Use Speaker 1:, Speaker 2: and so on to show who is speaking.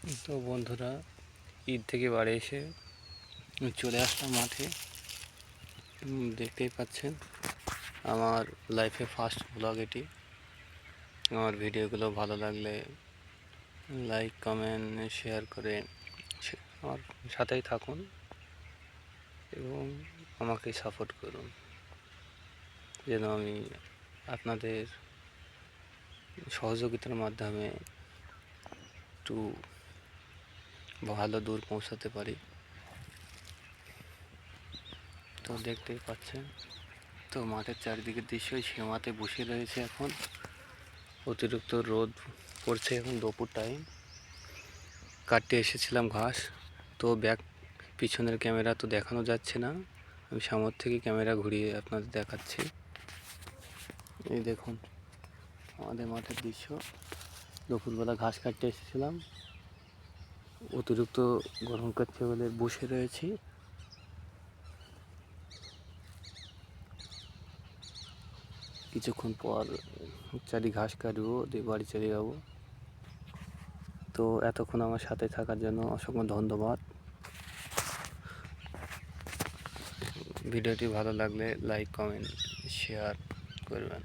Speaker 1: তো বন্ধুরা, ঈদ থেকে বাড়ি এসে চলে আসলাম মাঠে। দেখতেই পাচ্ছেন আমার লাইফে ফার্স্ট ব্লগ এটি। আমার ভিডিওগুলো ভালো লাগলে লাইক, কমেন্ট, শেয়ার করে আমার সাথেই থাকুন এবং আমাকে সাপোর্ট করুন, যেন আমি আপনাদের সহযোগিতার মাধ্যমে একটু ভালো দূর পৌঁছাতে পারি। তো দেখতেই পাচ্ছেন, তো মাঠের চারিদিকের দৃশ্যই সীমাতে বসে রয়েছে। এখন অতিরিক্ত রোদ পড়ছে, এখন দুপুর টাইম। কাটতে এসেছিলাম ঘাস, তো পিছনের ক্যামেরা তো দেখানো যাচ্ছে না, আমি সামনে থেকে ক্যামেরা ঘুরিয়ে আপনাদের দেখাচ্ছি। এই দেখুন আমাদের মাঠের দৃশ্য। দুপুরবেলা ঘাস কাটতে এসেছিলাম, অতিরিক্ত গরম করছে বলে বসে রয়েছি। কিছুক্ষণ পর চারি ঘাস কাটবো, দিয়ে বাড়ি চলে যাবো। তো এতক্ষণ আমার সাথে থাকার জন্য অসংখ্য ধন্যবাদ। ভিডিওটি ভালো লাগলে লাইক, কমেন্ট, শেয়ার করবেন।